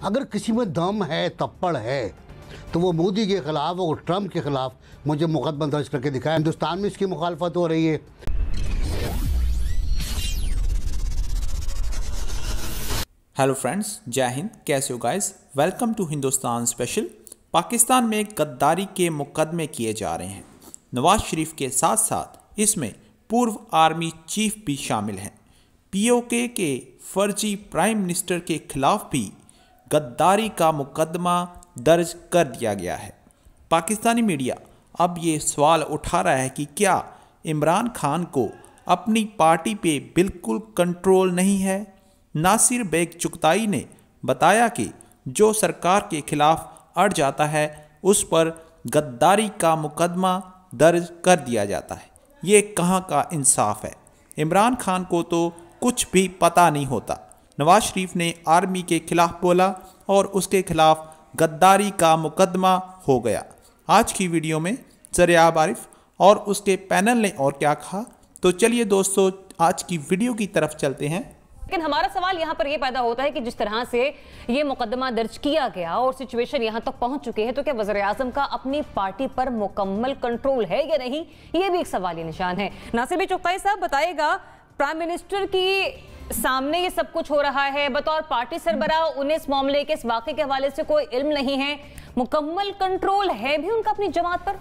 अगर किसी में दम है, तप्पड़ है, तो वो मोदी के खिलाफ और ट्रंप के खिलाफ मुझे मुकदमा दर्ज करके दिखाया। हिंदुस्तान में इसकी मुखालफत हो रही है। हेलो फ्रेंड्स, जय हिंद। कैसे हो guys? Welcome to Hindustan special. Pakistan में गद्दारी के मुकदमे किए जा रहे हैं। नवाज शरीफ के साथ साथ इसमें पूर्व आर्मी चीफ भी शामिल हैं। पीओके के फर्जी प्राइम मिनिस्टर के खिलाफ भी गद्दारी का मुकदमा दर्ज कर दिया गया है। पाकिस्तानी मीडिया अब ये सवाल उठा रहा है कि क्या इमरान खान को अपनी पार्टी पे बिल्कुल कंट्रोल नहीं है। नासिर बेग चुगताई ने बताया कि जो सरकार के खिलाफ अड़ जाता है उस पर गद्दारी का मुकदमा दर्ज कर दिया जाता है। ये कहाँ का इंसाफ है? इमरान खान को तो कुछ भी पता नहीं होता। नवाज शरीफ ने आर्मी के खिलाफ बोला और उसके खिलाफ गद्दारी का मुकदमा हो गया। आज की वीडियो में ज़रिया आरिफ और उसके पैनल ने और क्या कहा, तो चलिए दोस्तों आज की वीडियो की तरफ चलते हैं। लेकिन हमारा सवाल यहाँ पर यह पैदा होता है कि जिस तरह से ये मुकदमा दर्ज किया गया और सिचुएशन यहाँ तक पहुंच चुकी है, तो क्या वज़ीर-ए-आज़म का अपनी पार्टी पर मुकम्मल कंट्रोल है या नहीं, ये भी एक सवाली निशान है। नासिर बेग चुगताई साहब बताएगा, प्राइम मिनिस्टर की सामने ये सब कुछ हो रहा है, बतौर पार्टी सरबराह उन्हें इस मामले के, इस वाक़े के हवाले से कोई इल्म नहीं है, मुकम्मल कंट्रोल है भी उनका अपनी जमात पर?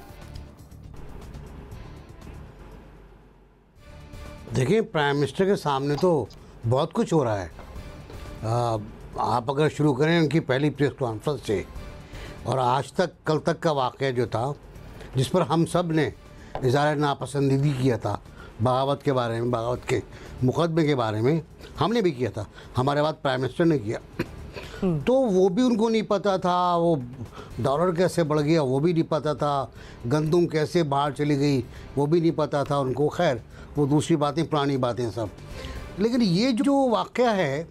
देखिए, प्राइम मिनिस्टर के सामने तो बहुत कुछ हो रहा है। आप अगर शुरू करें उनकी पहली प्रेस कॉन्फ्रेंस से और आज तक, कल तक का वाक़या जो था, जिस पर हम सब ने इज़हार नापसंदीदी किया था, बगावत के बारे में, बगावत के मुकदमे के बारे में हमने भी किया था, हमारे बाद प्राइम मिनिस्टर ने किया, तो वो भी उनको नहीं पता था। वो डॉलर कैसे बढ़ गया वो भी नहीं पता था, गंदुम कैसे बाहर चली गई वो भी नहीं पता था उनको। खैर, वो दूसरी बातें, पुरानी बातें सब। लेकिन ये जो वाक़या है,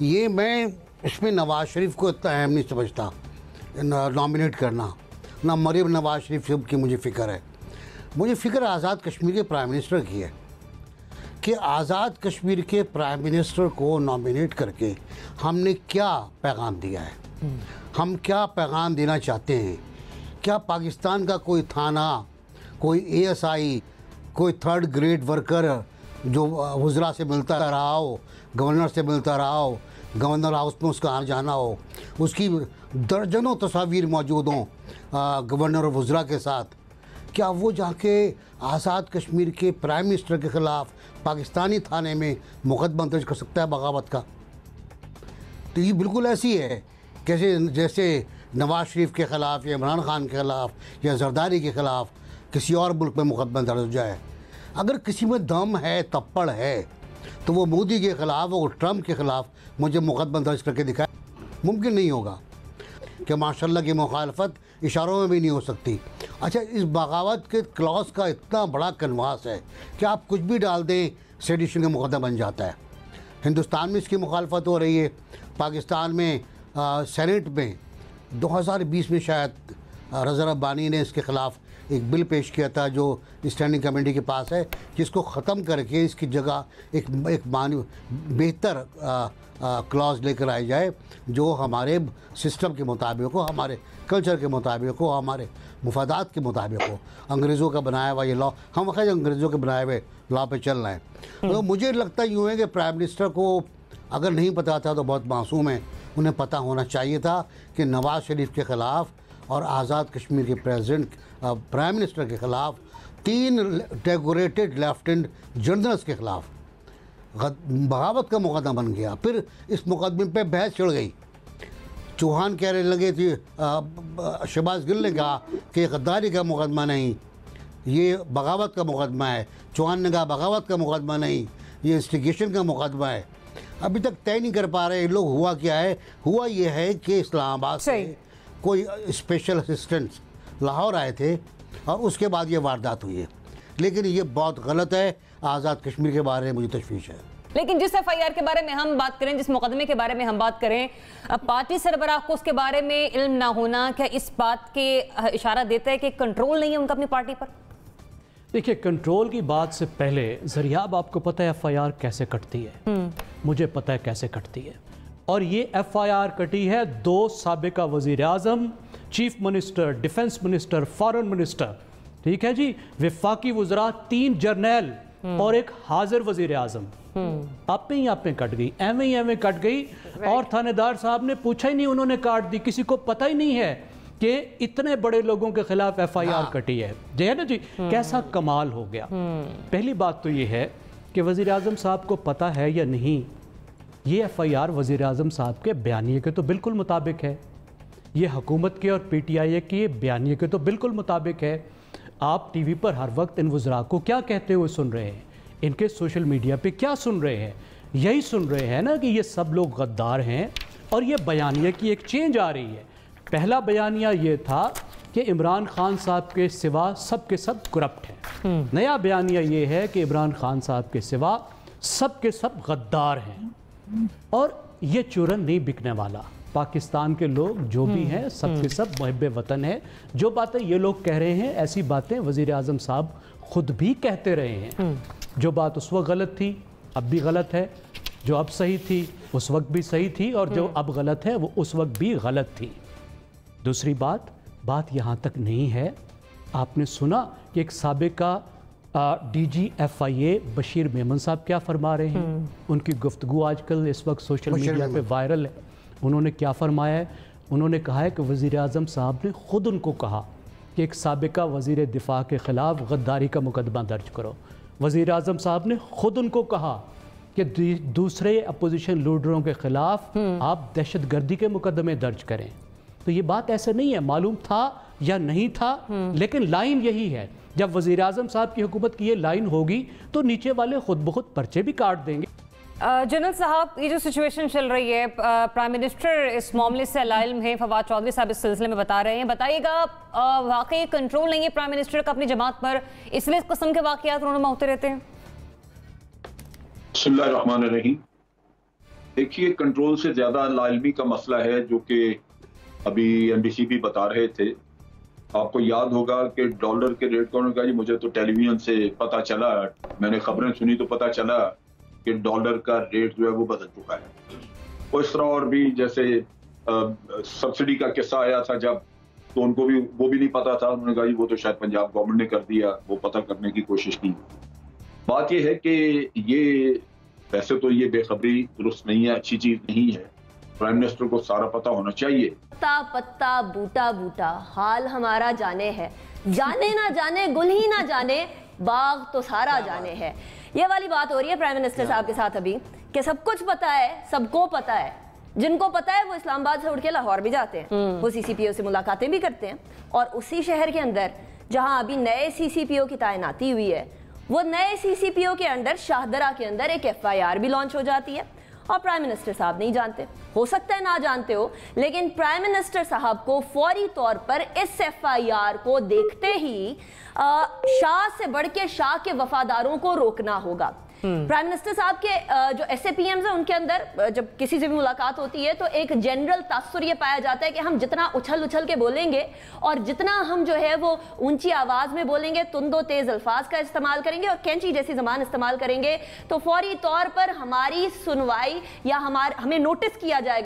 ये मैं इसमें नवाज़ शरीफ को इतना अहम नहीं समझता नॉमिनेट करना। ना मरीम नवाज़ शरीफ की मुझे फ़िक्र है। मुझे फ़िक्र आज़ाद कश्मीर के प्राइम मिनिस्टर की है कि आज़ाद कश्मीर के प्राइम मिनिस्टर को नॉमिनेट करके हमने क्या पैगाम दिया है, हम क्या पैगाम देना चाहते हैं। क्या पाकिस्तान का कोई थाना, कोई ASI, कोई थर्ड ग्रेड वर्कर जो वज़रा से मिलता रहा हो, गवर्नर से मिलता रहा हो, गवर्नर हाउस में उसका आना जाना हो, उसकी दर्जनों तस्वीर मौजूद हों गवर्नर और वज़रा के साथ, क्या वो जाके आज़ाद कश्मीर के प्राइम मिनिस्टर के ख़िलाफ़ पाकिस्तानी थाने में मुकदमा दर्ज कर सकता है बगावत का? तो ये बिल्कुल ऐसी है जैसे नवाज शरीफ के ख़िलाफ़ या इमरान खान के ख़िलाफ़ या जरदारी के ख़िलाफ़ किसी और मुल्क में मुकदमा दर्ज हो जाए। अगर किसी में दम है, तप्पड़ है, तो वो मोदी के ख़िलाफ़ और ट्रंप के ख़िलाफ़ मुझे मुकदमा दर्ज करके दिखाए। मुमकिन नहीं होगा कि माशाल्लाह की मुखालफत इशारों में भी नहीं हो सकती। अच्छा, इस बगावत के क्लॉज का इतना बड़ा कन्वास है कि आप कुछ भी डाल दें, सेडिशन का मुकदमा बन जाता है। हिंदुस्तान में इसकी मुखालफत हो रही है। पाकिस्तान में सेनेट में 2020 में शायद रज़ा रब्बानी ने इसके ख़िलाफ़ एक बिल पेश किया था जो स्टैंडिंग कमेटी के पास है, जिसको ख़त्म करके इसकी जगह एक बेहतर क्लॉज लेकर आई जाए जो हमारे सिस्टम के मुताबिक हो, हमारे कल्चर के मुताबिक हो, हमारे मुफादात के मुताबिक हो। अंग्रेज़ों का बनाया हुआ ये लॉ, हम खैर अंग्रेज़ों के बनाए हुए लॉ पे चल रहे हैं। तो मुझे लगता यूँ है कि प्राइम मिनिस्टर को अगर नहीं पता था तो बहुत मासूम है। उन्हें पता होना चाहिए था कि नवाज़ शरीफ के ख़िलाफ़ और आज़ाद कश्मीर के प्राइम मिनिस्टर के ख़िलाफ़ 3 डेकोरेटेड लेफ्टिनेंट जनरल्स के ख़िलाफ़ बगावत का मुकदमा बन गया। फिर इस मुकदमे पे बहस छिड़ गई। चौहान कहने लगे थे, शहबाज गिल ने कहा कि गद्दारी का मुकदमा नहीं, ये बगावत का मुकदमा है। चौहान ने कहा बगावत का मुकदमा नहीं, ये इंस्टिगेशन का मुकदमा है। अभी तक तय नहीं कर पा रहे लोग हुआ क्या है। हुआ ये है कि इस्लामाबाद से कोई स्पेशल असिस्टेंट्स लाहौर आए थे और उसके बाद ये वारदात हुई है। लेकिन ये बहुत गलत है। आज़ाद कश्मीर के बारे में मुझे तशवीश है। लेकिन जिस FIR के बारे में हम बात करें, जिस मुकदमे के बारे में हम बात करें, पार्टी सरबराह को उसके बारे में इल्म ना होना क्या इस बात के इशारा देता है कि कंट्रोल नहीं है उनका अपनी पार्टी पर? देखिए, कंट्रोल की बात से पहले ज़रिया, आपको पता है FIR कैसे कटती है? मुझे पता है कैसे कटती है। और ये FIR कटी है 2 साबिका वज़ीर आज़म, chief minister, defence minister, foreign minister, ठीक है जी, वफाकी वज़रा, 3 जर्नैल और एक हाजिर वज़ीर आज़म। आप पे कट गई, एवं कट गई। और थानेदार साहब ने पूछा ही नहीं, उन्होंने काट दी। किसी को पता ही नहीं है कि इतने बड़े लोगों के खिलाफ FIR कटी है। जी है ना जी, कैसा कमाल हो गया। पहली बात तो ये है कि वज़ीर आज़म साहब को पता है या नहीं, ये FIR वज़ीर आज़म साहब के बयानिए के तो बिल्कुल मुताबिक है, ये हुकूमत के और PTI के बयानिए के तो बिल्कुल मुताबिक है। आप टीवी पर हर वक्त इन वज़रा को क्या कहते हुए सुन रहे हैं, इनके सोशल मीडिया पे क्या सुन रहे हैं? यही सुन रहे हैं ना कि ये सब लोग गद्दार हैं। और ये बयानिया की एक चेंज आ रही है। पहला बयानिया ये था कि इमरान खान साहब के सिवा सब के सब करप्ट हैं। नया बयानिया ये है कि इमरान खान साहब के सिवा सब के सब गद्दार हैं और ये चूरन नहीं बिकने वाला। पाकिस्तान के लोग जो भी हैं सब के सब मुहिब्बे वतन है। जो बातें ये लोग कह रहे हैं, ऐसी बातें वज़ीर आज़म साहब खुद भी कहते रहे हैं। जो बात उस वक्त गलत थी अब भी गलत है, जो अब सही थी उस वक्त भी सही थी, और जो अब गलत है वो उस वक्त भी गलत थी। दूसरी बात यहाँ तक नहीं है। आपने सुना कि एक साबिका DG FIA बशीर मेमन साहब क्या फरमा रहे हैं? उनकी गुफ्तगू आजकल इस वक्त सोशल मीडिया पे वायरल है। उन्होंने क्या फरमाया है? उन्होंने कहा है कि वज़ीर आज़म साहब ने ख़ुद उनको कहा कि एक साबिका वज़ीर दिफा के ख़िलाफ़ गद्दारी का मुकदमा दर्ज करो। वज़ीर आज़म साहब ने ख़ुद उनको कहा कि दूसरे अपोजिशन लीडरों के ख़िलाफ़ आप दहशतगर्दी के मुकदमे दर्ज करें। तो ये बात ऐसे नहीं है, मालूम था या नहीं था, लेकिन लाइन यही है। जब वज़ीर आज़म साहब की हुकूमत की ये लाइन होगी तो नीचे वाले खुद ब खुद पर्चे भी काट देंगे। जनरल साहब, ये जो सिचुएशन चल रही है, प्राइम मिनिस्टर इस मामले से अलाइल्म है, फवाद चौधरी साहब इस सिलसिले में बता रहे हैं। बताइएगा, वाकई कंट्रोल नहीं है प्राइम मिनिस्टर का अपनी जमात पर, इसलिए इस किस्म के वाकयात रोनुमा होते रहते हैं? बिस्मिल्लाहिर्रहमानिर्रहीम। देखिए, कंट्रोल से ज्यादा लाइल्मी का मसला है, जो कि अभी NBC भी बता रहे थे। आपको याद होगा कि डॉलर के रेट का उन्होंने कहा, मुझे तो टेलीविजन से पता चला, मैंने खबरें सुनी तो पता चला कि डॉलर का रेट जो है वो बदल चुका है। और इस तरह और भी, जैसे सब्सिडी का किस्सा आया था जब, तो उनको भी वो भी नहीं पता था। उन्होंने कहा वो तो शायद पंजाब गवर्नमेंट ने कर दिया, वो पता करने की कोशिश की। बात ये है कि ये वैसे तो ये बेखबरी दुरुस्त नहीं है, अच्छी चीज नहीं है। प्राइम मिनिस्टर को सारा पता होना चाहिए। पत्ता पत्ता बूटा बूटा हाल हमारा जाने है, जाने ना जाने गुल ही ना जाने बाग तो सारा जाने है। ये वाली बात हो रही है प्राइम मिनिस्टर साहब के साथ अभी, कि सब कुछ पता है, सबको पता है। जिनको पता है वो इस्लामाबाद से उठ के लाहौर भी जाते हैं, वो CCPO से मुलाकातें भी करते हैं। और उसी शहर के अंदर जहां अभी नए CCPO की तैनाती हुई है, वो नए CCPO के अंदर शाहदरा के अंदर एक FIR भी लॉन्च हो जाती है और प्राइम मिनिस्टर साहब नहीं जानते। हो सकता है ना जानते हो, लेकिन प्राइम मिनिस्टर साहब को फौरी तौर पर इस FIR को देखते ही शाह से बढ़ के शाह के वफादारों को रोकना होगा। प्राइम मिनिस्टर साहब के जो SAPMs हैं, उनके अंदर जब किसी से भी मुलाकात होती है तो एक जनरल तासुर ये पाया जाता है कि हम जितना उछल उछल के बोलेंगे और जितना हम जो है वो ऊंची आवाज में बोलेंगे, तुंदो तेज अल्फाज का इस्तेमाल करेंगे और कैंची जैसी जबान इस्तेमाल करेंगे, तो फौरी तौर पर हमारी सुनवाई या हमें नोटिस किया जाएगा।